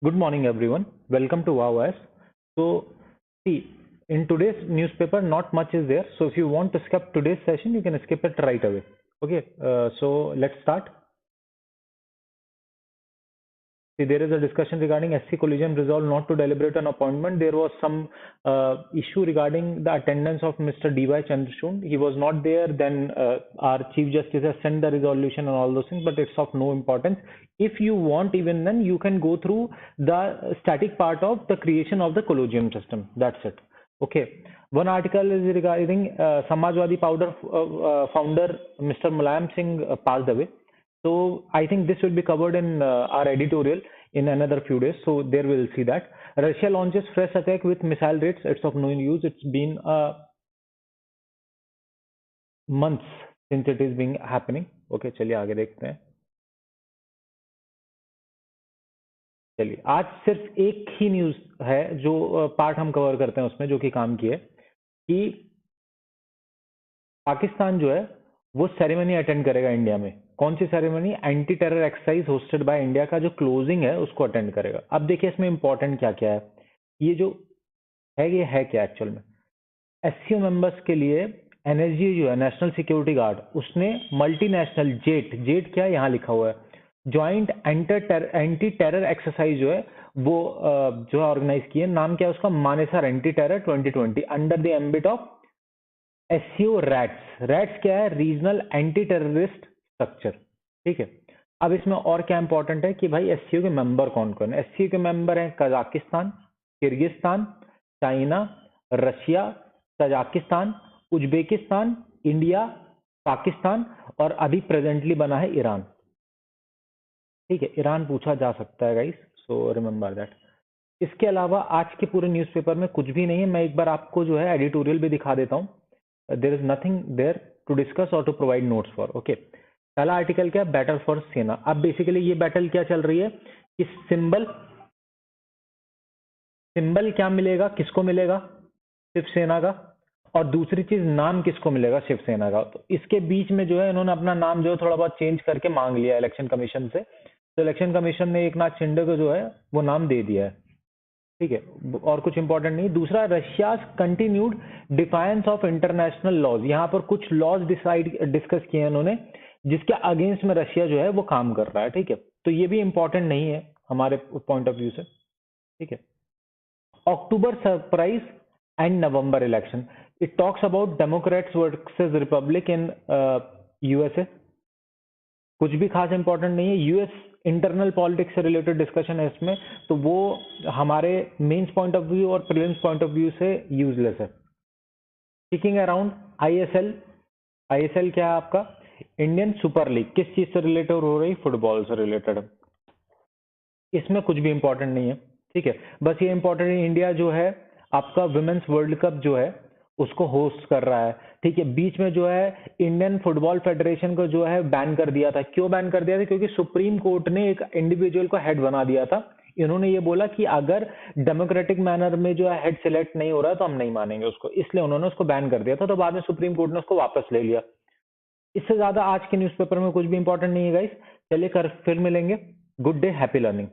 Good morning, everyone. Welcome to WowOS. So, see, in today's newspaper, not much is there. So, if you want to skip today's session, you can skip it right away. Okay, so let's start. See, there is a discussion regarding SC Collegium resolved not to deliberate on appointment. There was some issue regarding the attendance of Mr. D.Y. Chandrachud. He was not there. Then our Chief Justice has sent the resolution and all those things, but it's of no importance. If you want, even then, you can go through the static part of the creation of the collegium system. That's it. Okay. One article is regarding Samajwadi founder Mr. Mulayam Singh passed away. So I think this will be covered in our editorial in another few days. So there we'll see that. Russia launches fresh attack with missile rates. It's of no use. It's been months since it is being happening. Okay, चलिए आगे देखते हैं. चलिए आज सिर्फ एक ही news है जो पार्ट हम कवर करते हैं उसमें जो कि काम की है कि पाकिस्तान जो है वो सेरेमनी अटेंड करेगा इंडिया में. कौन सी ceremony? Anti terror exercise hosted by India का जो क्लोजिंग है उसको अटेंड करेगा. अब देखिए इसमें इंपॉर्टेंट क्या क्या है. ये जो है ये है क्या एक्चुअल में. एससीओ मेंबर्स के लिए एनएसजी जो है नेशनल सिक्योरिटी गार्ड उसने मल्टीनेशनल जेट क्या यहाँ लिखा हुआ है ज्वाइंट एंटी टेरर एक्सरसाइज जो है वो जो है ऑर्गेनाइज की है. नाम क्या है उसका? Manesar anti terror 2020 under the ambit of SCO rats क्या है? Regional anti terrorist structure. ठीक है. अब इसमें और क्या इंपॉर्टेंट है कि भाई एससीओ के मेंबर कौन कौन है. एससीओ के मेंबर हैं Kazakhstan, Kyrgyzstan, China, Russia, Tajikistan, Uzbekistan, India, Pakistan और अभी प्रेजेंटली बना है ईरान. ठीक है, ईरान पूछा जा सकता है गाइस, सो रिमेंबर दैट. इसके अलावा आज के पूरे न्यूज़पेपर में कुछ भी नहीं है. मैं एक बार आपको जो है एडिटोरियल भी दिखा देता हूँ. There is nothing there to discuss और to provide notes for. Okay, पहला आर्टिकल क्या है? बैटल फॉर सेना. अब बेसिकली ये बैटल क्या चल रही है कि सिंबल क्या मिलेगा, किसको मिलेगा? शिवसेना का. और दूसरी चीज नाम किसको मिलेगा? शिवसेना का. तो इसके बीच में जो है इन्होंने अपना नाम जो है थोड़ा बहुत चेंज करके मांग लिया इलेक्शन कमीशन से. तो इलेक्शन कमीशन ने एकनाथ शिंदे को जो है वो नाम दे दिया है. ठीक है, और कुछ इंपॉर्टेंट नहीं. दूसरा, Russia continued defiance of international laws. यहाँ पर कुछ लॉज डिस्कस किए हैं उन्होंने जिसके अगेंस्ट में रशिया जो है वो काम कर रहा है. ठीक है, तो ये भी इंपॉर्टेंट नहीं है हमारे पॉइंट ऑफ व्यू से. ठीक है. October surprise and November election. It talks about democrats versus republic in USA. कुछ भी खास इंपॉर्टेंट नहीं है. यूएस इंटरनल पॉलिटिक्स से रिलेटेड डिस्कशन है इसमें, तो वो हमारे मेंस पॉइंट ऑफ व्यू और प्रीलिम्स पॉइंट ऑफ व्यू से यूजलेस है. किकिंग अराउंड आईएसएल क्या है आपका? Indian super league. किस चीज से रिलेटेड हो रही? फुटबॉल से रिलेटेड. इसमें कुछ भी इंपॉर्टेंट नहीं है. ठीक है, बस ये इंपॉर्टेंट है इंडिया जो है आपका विमेंस वर्ल्ड कप जो है उसको होस्ट कर रहा है. ठीक है, बीच में जो है इंडियन फुटबॉल फेडरेशन को जो है बैन कर दिया था. क्यों बैन कर दिया था? क्योंकि सुप्रीम कोर्ट ने एक इंडिविजुअल को हेड बना दिया था. इन्होंने ये बोला कि अगर डेमोक्रेटिक मैनर में जो है हेड सिलेक्ट नहीं हो रहा तो हम नहीं मानेंगे उसको, इसलिए उन्होंने उसको बैन कर दिया था. तो बाद में सुप्रीम कोर्ट ने उसको वापस ले लिया. इससे ज्यादा आज के न्यूज़पेपर में कुछ भी इंपॉर्टेंट नहीं है गाइस. चलिए कर फिर मिलेंगे. Good day, happy learning.